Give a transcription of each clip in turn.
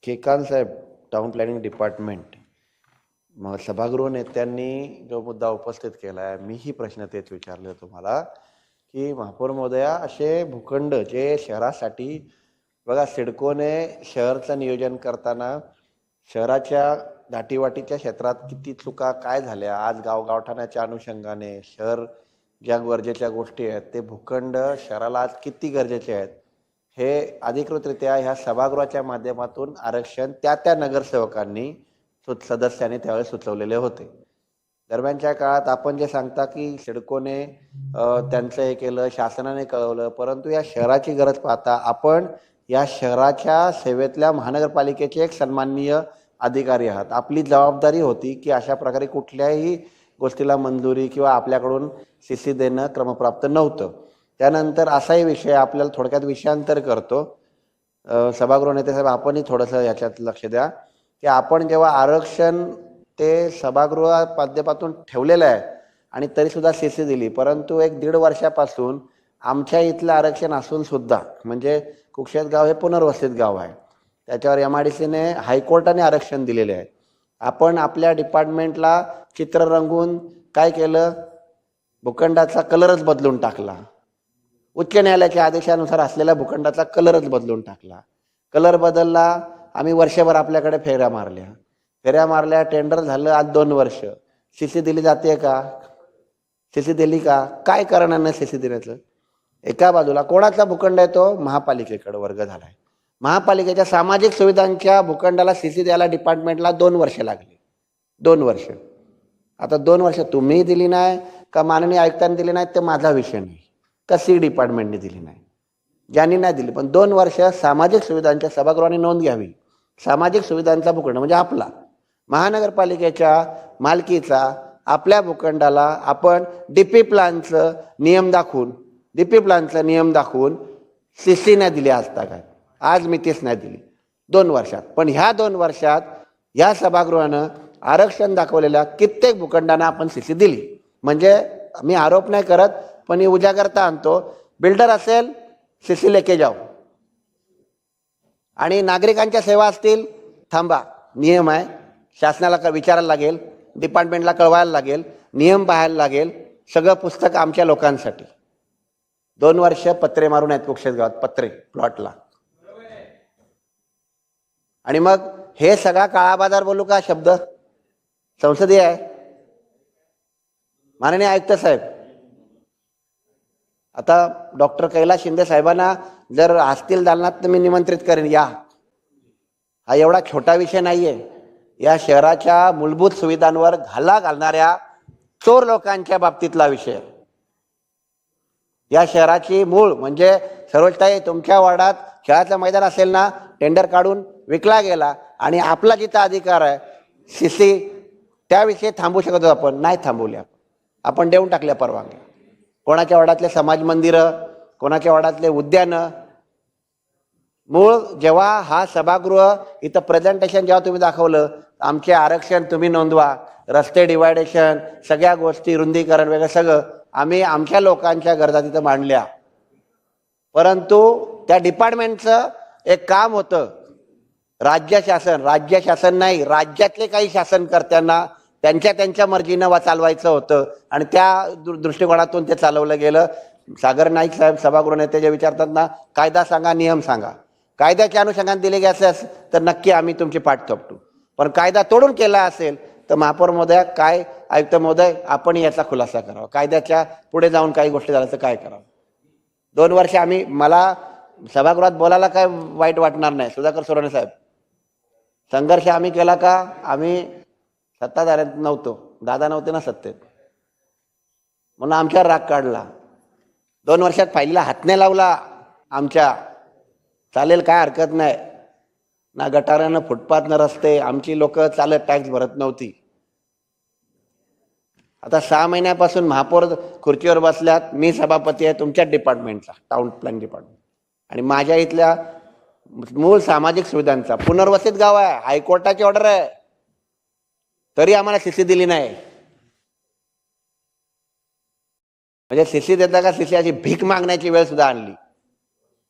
केकांत साहेब, town planning department. मग सभागृह नेत्यांनी जो मुद्दा उपस्थित केला आहे, मीही प्रश्न तेच विचारले तुम्हाला की महापौर महोदया, असे भूखंड जे शहरासाठी बघा, सिडकोने शहरचं नियोजन करताना शहराच्या दाटीवाटीच्या क्षेत्रात किती चुका काय झाल्या, आज गावगावठाणाच्या अनुषंगाने शहर ज्या गरजेच्या गोष्टी आहेत ते भूखंड शहराला आज किती गरजेचे आहेत, हे अधिकृतरित्या ह्या सभागृहाच्या माध्यमातून आरक्षण त्या नगरसेवकांनी सदस्यांनी त्यावेळेस सुचवलेले होते. दरम्यानच्या काळात आपण जे सांगता की सिडकोने त्यांचं हे केलं, शासनाने कळवलं, परंतु या शहराची गरज पाहता आपण या शहराच्या सेवेतल्या महानगरपालिकेचे एक सन्माननीय अधिकारी आहात. आपली जबाबदारी होती की अशा प्रकारे कुठल्याही गोष्टीला मंजुरी किंवा आपल्याकडून CC देणं क्रमप्राप्त नव्हतं. त्यानंतर असाही विषय आपल्याला थोडक्यात विषयांतर करतो. सभागृह नेते साहेब, आपणही थोडंसं याच्यात लक्ष द्या की आपण जेव्हा आरक्षण ते सभागृह माध्यमातून ठेवलेलं आहे आणि तरीसुद्धा CC दिली, परंतु 1-1.5 वर्षापासून आमच्या इथलं आरक्षण असून सुद्धा, म्हणजे कुक्षेत गाव हे पुनर्वसित गाव आहे, त्याच्यावर MIDCने हायकोर्टाने आरक्षण दिलेले आहे. आपण आपल्या डिपार्टमेंटला चित्र रंगवून काय केलं, भूखंडाचा कलरच बदलून टाकला. उच्च न्यायालयाच्या आदेशानुसार असलेल्या भूखंडाचा कलरच बदलून टाकला. कलर बदलला, आम्ही वर्षभर आपल्याकडे फेऱ्या मारल्या, टेंडर झालं, आज 2 वर्ष. CC दिली जाते का? CC दिली का? काय कारणानं CC देण्याचं? एका बाजूला कोणाचा भूखंड आहे तो? महापालिकेकडे वर्ग झाला आहे. महापालिकेच्या सामाजिक सुविधांच्या भूखंडाला CC द्यायला डिपार्टमेंटला 2 वर्ष लागली. 2 वर्ष. आता 2 वर्ष तुम्ही दिली नाही का माननीय आयुक्तांनी दिली नाही ते माझा विषय नाही, का डिपार्टमेंटने दिली नाही, ज्यांनी नाही दिली, पण 2 वर्ष सामाजिक सुविधांच्या सभागृहाने नोंद घ्यावी. सामाजिक सुविधांचा भूखंड म्हणजे आपला महानगरपालिकेच्या मालकीचा आपल्या भूखंडाला आपण DP प्लानचं नियम दाखवून CC नाही दिली असता काय, आज मी तेच नाही दिली 2 वर्षात. पण ह्या 2 वर्षात या सभागृहानं आरक्षण दाखवलेल्या कित्येक भूखंडांना आपण CC दिली. म्हणजे मी आरोप नाही करत, पण ही उजागरता आणतो. बिल्डर असेल CC लेके जाओ, आणि नागरिकांच्या सेवा असतील थांबा, नियम आहे, शासनाला विचारायला लागेल, डिपार्टमेंटला कळवायला लागेल, नियम पाहायला लागेल, सगळं पुस्तक आमच्या लोकांसाठी. 2 वर्ष पत्रे मारून आहेत कुक्षेत गावात, पत्रे प्लॉटला. आणि मग हे सगळा काळा बाजार बोलू का शब्द? संसदीय आहे. माननीय आयुक्त साहेब, आता डॉक्टर कैलास शिंदे साहेबांना जर असतील दालनात तर मी निमंत्रित करेन, या. हा एवढा छोटा विषय नाहीये. या शहराच्या मूलभूत सुविधांवर घाला घालणाऱ्या चोर लोकांच्या बाबतीतला विषय. या शहराची मूळ म्हणजे सर्वोच्चाई तुमच्या वार्डात खेळाचं मैदान असेल ना, टेंडर काढून विकला गेला आणि आपला जिथं अधिकार आहे CC त्याविषयी थांबू शकतो, आपण नाही थांबवल्या, आपण देऊन टाकल्या परवानग्या. कोणाच्या वार्डातले समाज मंदिरं, कोणाच्या वार्डातले उद्यानं. मूळ जेव्हा हा सभागृह इथं प्रेझेंटेशन जेव्हा तुम्ही दाखवलं, आमचे आरक्षण तुम्ही नोंदवा, रस्ते डिवायडेशन, सगळ्या गोष्टी, रुंदीकरण वगैरे सगळं आम्ही आमच्या लोकांच्या गरजा तिथं मांडल्या. परंतु त्या डिपार्टमेंटचं एक काम होतं, राज्य शासन नाही, राज्यातले काही शासनकर्त्यांना त्यांच्या मर्जीनं चालवायचं होतं, आणि त्या दृष्टिकोनातून ते चालवलं गेलं. सागर नाईक साहेब सभागृह नेते जे विचारतात ना, कायदा सांगा, नियम सांगा. कायद्याच्या अनुषंगाने दिले गेले असेल तर नक्की आम्ही तुमची पाठ थोपटू, पण कायदा तोडून केला असेल तर महापौर महोदय, काय आयुक्त महोदय, आपण याचा खुलासा करावा. कायद्याच्या पुढे जाऊन काही गोष्टी झाल्या तर काय करावं. 2 वर्ष मला सभागृहात बोलायला काय वाईट वाटणार नाही. सुधाकर सोराणे साहेब, संघर्ष आम्ही केला का? आम्ही सत्ताधाऱ्यात नव्हतो, दादा नव्हते ना सत्तेत, म्हणून आमच्यावर राग काढला. 2 वर्षात फाईलला हात नाही लावला आमच्या, चालेल, काय हरकत नाही ना. गटारानं, फुटपाथनं रस्ते, आमची लोक चालत टॅक्स भरत नव्हती. आता 6 महिन्यापासून महापौर खुर्चीवर बसल्यात, मी सभापती आहे तुमच्या डिपार्टमेंटचा, टाउन प्लॅन डिपार्टमेंट, आणि माझ्या इथल्या मूळ सामाजिक सुविधांचा पुनर्वसित गाव आहे, हायकोर्टाची ऑर्डर आहे, तरी आम्हाला CC दिली नाही. म्हणजे CC देता का CC अशी भीक मागण्याची वेळ सुद्धा आणली.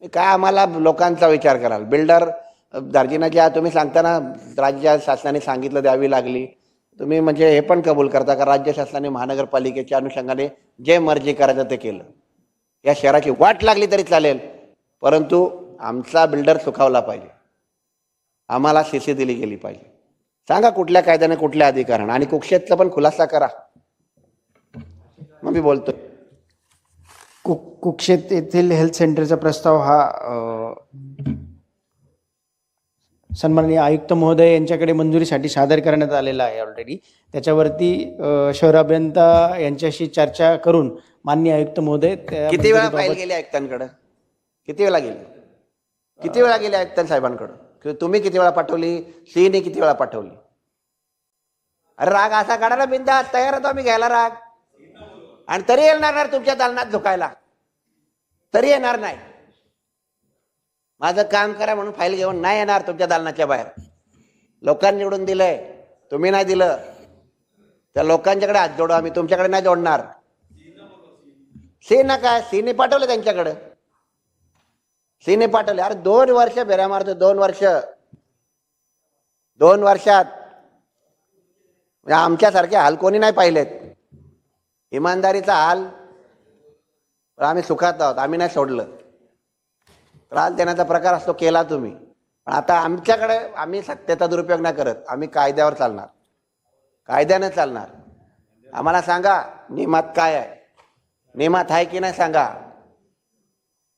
काय आम्हाला लोकांचा विचार कराल. बिल्डर दार्जिनाची तुम्ही सांगताना राज्य शासनाने सांगितलं द्यावी लागली, तुम्ही म्हणजे हे पण कबूल करता का राज्य शासनाने महानगरपालिकेच्या अनुषंगाने जे मर्जी करायचं ते केलं? या शहराची वाट लागली तरी चालेल, परंतु आमचा बिल्डर सुखावला पाहिजे, आम्हाला सीसी दिली गेली पाहिजे. सांगा कुठल्या कायद्याने, कुठल्या अधिकाराने, आणि कुक्षेतचा पण खुलासा करा, मग मी बोलतो. कुक्षेत येथील हेल्थ सेंटरचा प्रस्ताव हा सन्माननीय आयुक्त महोदय यांच्याकडे मंजुरीसाठी सादर करण्यात आलेला आहे ऑलरेडी. त्याच्यावरती शहर अभियंता यांच्याशी चर्चा करून माननीय आयुक्त महोदय किती वेळा फाईल गेली आयुक्तांकडे? किती वेळा गेली? किती वेळा गेली आयुक्त साहेबांकडे? तुम्ही किती वेळा पाठवली? सीने किती वेळा पाठवली? अरे राग असा काढायला बिंदा तयार होतो आम्ही घ्यायला राग, आणि तरी येणार तुमच्या दालनात झोकायला, तरी येणार नाही. माझं काम करा म्हणून फाईल घेऊन नाही येणार तुमच्या दालनाच्या बाहेर. लोकांनी निवडून दिलंय, तुम्ही नाही दिलं. त्या लोकांच्याकडे हात जोडू आम्ही, तुमच्याकडे नाही जोडणार. सीना काय, सीने पाठवले त्यांच्याकडे, सीने पाठवले. अरे 2 वर्ष बेऱ्या मारतो, 2 वर्ष, 2 वर्षात आमच्यासारखे हाल कोणी नाही पाहिलेत. इमानदारीचा हाल, आम्ही सुखात आहोत, आम्ही नाही सोडलं. त्रास देण्याचा प्रकार असतो केला तुम्ही, पण आता आमच्याकडे आम्ही सत्तेचा दुरुपयोग नाही करत, आम्ही कायद्यावर चालणार, कायद्याने चालणार. आम्हाला सांगा नियमात काय आहे, नियमात आहे की नाही सांगा.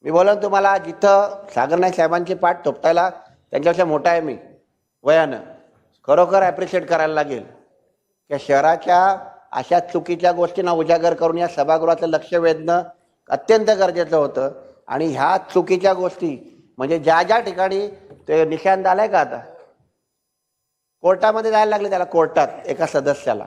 मी बोलन तुम्हाला, जिथं सागर नाईक साहेबांची पाठ थोपटायला त्यांच्यापेक्षा मोठा आहे मी वयानं, खरोखर ॲप्रिशिएट करायला लागेल. या शहराच्या अशा चुकीच्या गोष्टींना उजागर करून या सभागृहाचं लक्ष वेधणं अत्यंत गरजेचं होतं. आणि ह्या चुकीच्या गोष्टी म्हणजे ज्या ज्या ठिकाणी ते निशाण झालंय का, आता कोर्टामध्ये जायला लागले त्याला, कोर्टात एका सदस्याला,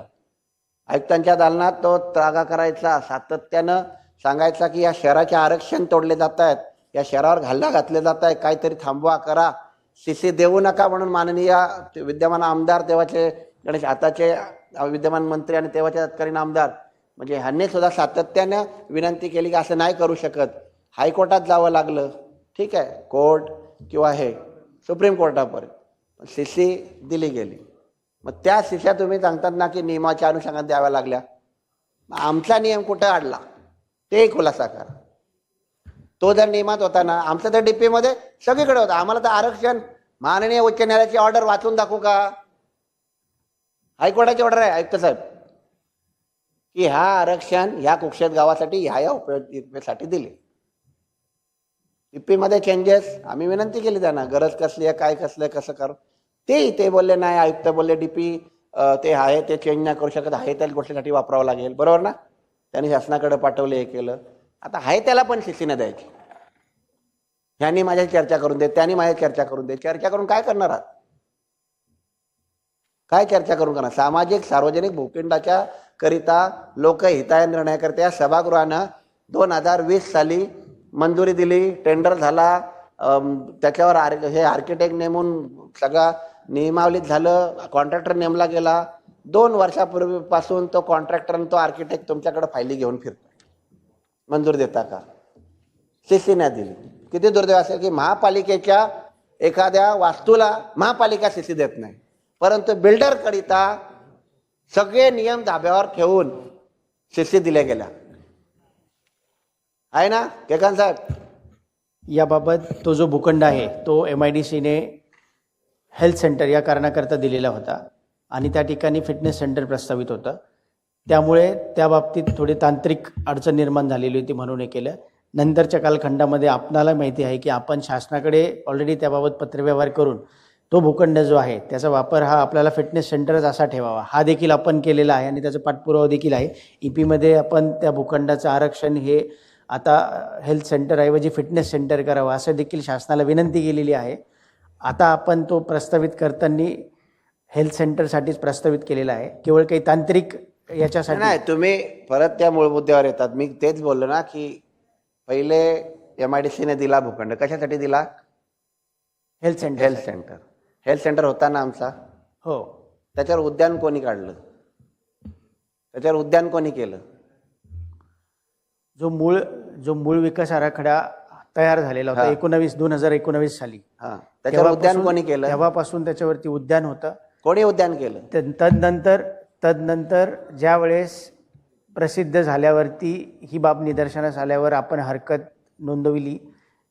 आयुक्तांच्या दालनात तो त्रागा करायचा, सातत्यानं सांगायचा की या शहराचे आरक्षण तोडले जात आहेत, या शहरावर घालला घातले जात आहे, काहीतरी थांबवा करा, सीसी देऊ नका म्हणून माननीय विद्यमान आमदार तेव्हाचे गणेश, आताचे विद्यमान मंत्री आणि तेव्हाचे तत्कालीन आमदार म्हणजे ह्यांनी सुद्धा सातत्यानं विनंती केली की असं नाही करू शकत. हायकोर्टात जावं लागलं, ठीक आहे, कोर्ट किंवा हे सुप्रीम कोर्टापर्यंत सीसी दिली गेली. मग त्या शिष्या तुम्ही सांगतात ना की नियमाच्या अनुषंगाने द्याव्या लागल्या. आमचा नियम कुठं अडला ते खुलासा करा. तो जर नियमात होता ना, आमचं तर डीपी मध्ये सगळीकडे होतं. आम्हाला तर आरक्षण माननीय उच्च न्यायालयाची ऑर्डर वाचून दाखवू का? हायकोर्टाची ऑर्डर आहे आयुक्त साहेब की ह्या आरक्षण ह्या कुक्षेत गावासाठी ह्या उपयोगासाठी दिले. डीपी मध्ये चेंजेस आम्ही विनंती केली त्यांना, गरज कसली आहे, काय कसलं, कसं करू. ते बोलले नाही, आयुक्त बोलले डीपी ते आहे ते चेंज नाही करू शकत, आहे त्या गोष्टीसाठी वापरावं लागेल. बरोबर ना? त्यांनी शासनाकडे पाठवले, हे केलं. आता आहे त्याला पण शिस्ती नाही द्यायची. ह्यांनी माझ्या चर्चा करून दे, त्यांनी माझ्या चर्चा करून दे. चर्चा करून काय करणार आहात? काय चर्चा करून करणार? सामाजिक सार्वजनिक भूखंडाच्या करिता लोकहिताय निर्णय करते या सभागृहानं 2020 साली मंजुरी दिली, टेंडर झाला, त्याच्यावर हे आर्किटेक्ट नेमून सगळा नियमावलीत झालं, कॉन्ट्रॅक्टर नेमला गेला. 2 वर्षापूर्वीपासून तो कॉन्ट्रॅक्टर आणि तो आर्किटेक्ट तुमच्याकडे फायली घेऊन फिरतो. मंजूर देता का? सीसी नाही दिली. किती दुर्दैव असेल की महापालिकेच्या एखाद्या वास्तूला महापालिका सीसी देत नाही, परंतु बिल्डर करिता सगळे नियम धाब्यावर ठेवून सीसी दिल्या गेल्या. आहे ना केकांत साहेब? याबाबत तो जो भूखंड आहे तो MIDCने हेल्थ सेंटर या कारणाकरता दिलेला होता आणि त्या ठिकाणी फिटनेस सेंटर प्रस्तावित होतं. त्यामुळे त्या बाबतीत थोडी तांत्रिक अडचण निर्माण झालेली होती म्हणून हे केलं. नंतरच्या कालखंडामध्ये आपणाला माहिती आहे की आपण शासनाकडे ऑलरेडी त्याबाबत पत्रव्यवहार करून तो भूखंड जो आहे त्याचा वापर हा आपल्याला फिटनेस सेंटरच असा ठेवावा हा देखील आपण केलेला आहे आणि त्याचा पाठपुरावा देखील आहे. EPमध्ये आपण त्या भूखंडाचं आरक्षण हे आता हेल्थ सेंटरऐवजी फिटनेस सेंटर करावं असं देखील शासनाला विनंती केलेली आहे. आता आपण तो प्रस्तावित करताना हेल्थ सेंटरसाठीच प्रस्तावित केलेला आहे. केवळ काही तांत्रिक याच्यासाठी नाही. तुम्ही परत त्या मूळ मुद्द्यावर येतात. मी तेच बोललो ना की पहिले MIDCने दिला भूखंड, कशासाठी दिला? Health centre. हेल्थ सेंटर होता ना आमचा, हो. त्याच्यावर उद्यान कोणी काढलं? त्याच्यावर उद्यान कोणी केलं? जो मूळ विकास आराखडा तयार झालेला होता 2019 साली. हा, त्याच्यावर उद्यान कोणी केलं? तेव्हापासून त्याच्यावरती उद्यान होतं. कोणी उद्यान केलं? तदनंतर ज्या वेळेस प्रसिद्ध झाल्यावरती ही बाब निदर्शनास आल्यावर आपण हरकत नोंदविली.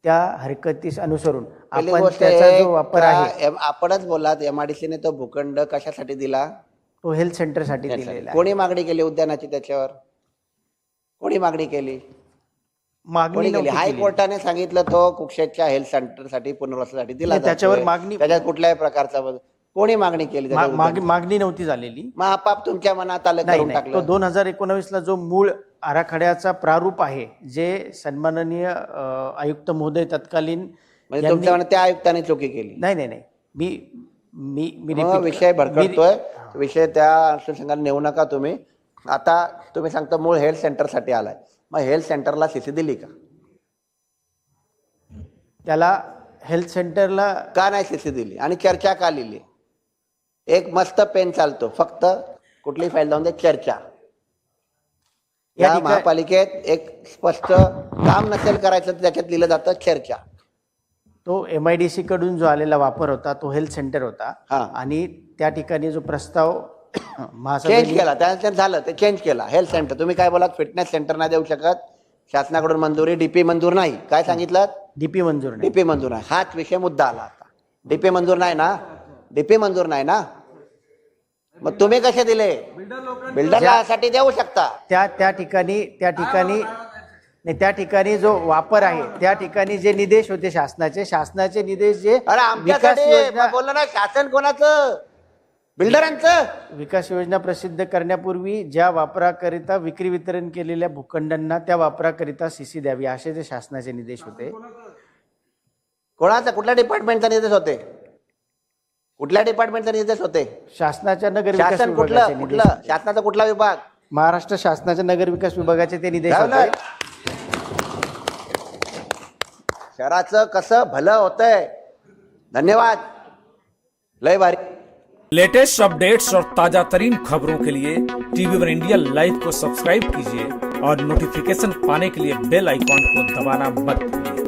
त्या हरकतीस अनुसरून पहिली आपण गोष्ट त्याचा आहे जो वापर आहे आपणच बोललात MIDCने तो भूखंड कशासाठी दिला? तो हेल्थ सेंटरसाठी दिलेला आहे. कोणी मागणी केली उद्यानाची? त्याच्यावर कोणी मागणी केली? मागणी कोणी केली? नव्हती केली. हायकोर्टाने सांगितलं तो कुक्षेतच्या हेल्थ सेंटरसाठी पुनर्वसनासाठी दिला नाही, त्याच्यावर जातोय. मागणी- त्याच्यात कुठल्याही प्रकारचा कोणी मागणी केली? त्याच्यावर उद्यान? मागणी नव्हती झालेली. मग आपाप तुमच्या मनात आलं, नाही करून नाही, तो टाकलं. 2019ला जो मूळ आराखड्याचा प्रारूप आहे, जे सन्माननीय आयुक्त महोदय तत्कालीन म्हणजे तुमच्या मनात त्या आयुक्ताने चुकी केली? नाही नाही नाही, मी मी मी मग repeat- विषय भरकटतोय. विषय त्या अनुषंगाने नेऊ नका तुम्ही. आता तुम्ही सांगता मूळ हेल्थ सेंटरसाठी आलाय, मग हेल्थ सेंटरला सीसी दिली का? त्याला हेल्थ सेंटरला का नाही सीसी दिली? आणि चर्चा का लिहिली? एक मस्त पेन चालतो, फक्त कुठली फाईल जाऊन दे, चर्चा. या या ठिकाणी- महापालिकेत एक स्पष्ट काम नसेल करायचं तर त्याच्यात लिहिलं जातं चर्चा. तो MIDC कडून जो आलेला वापर होता तो हेल्थ सेंटर होता. हा. आणि त्या ठिकाणी जो प्रस्ताव चेंज महासभेने केला, त्यानंतर झालं ते चेंज केला. हेल्थ सेंटर तुम्ही काय बोलात? फिटनेस सेंटर नाही देऊ शकत, शासनाकडून मंजुरी, DP मंजूर नाही. काय सांगितलं? DP मंजूर नाही. DP मंजूर नाही. हाच विषय मुद्दा आला आता. DP मंजूर नाही ना? DP मंजूर नाही ना? मग तुम्ही कसे दिले? बिल्डरला साठी देऊ शकता. त्या ठिकाणी जो वापर आहे, त्या ठिकाणी जे निर्देश होते शासनाचे निर्देश जे अरे आमच्यासाठी बोललं ना, शासन कोणाचं? बिल्डरांचं. विकास योजना प्रसिद्ध करण्यापूर्वी ज्या वापराकरिता विक्री वितरण केलेल्या भूखंडांना त्या वापराकरिता सीसी द्यावी, असे ते शासनाचे निर्देश होते. कोणाचा? कुठल्या डिपार्टमेंटचा निर्देश होते? कुठल्या डिपार्टमेंटचा निर्देश होते? शासनाच्या नगर विकास शासन कुठलं? विभागाचे निर्देश कुठलं? होते. शासनाचा कुठला विभाग? महाराष्ट्र शासनाच्या नगर विकास विभागाचे ते निर्देश लावलं? होते. शहराचं कसं भलं होतंय. धन्यवाद. लय भारी. लेटेस्ट अपडेट्स और ताजा तरीन खबरों के लिए TV1 इंडिया लाइव को सब्सक्राइब कीजिए और नोटिफिकेशन पाने के लिए बेल आइकॉन को दबाना मत भूलिए।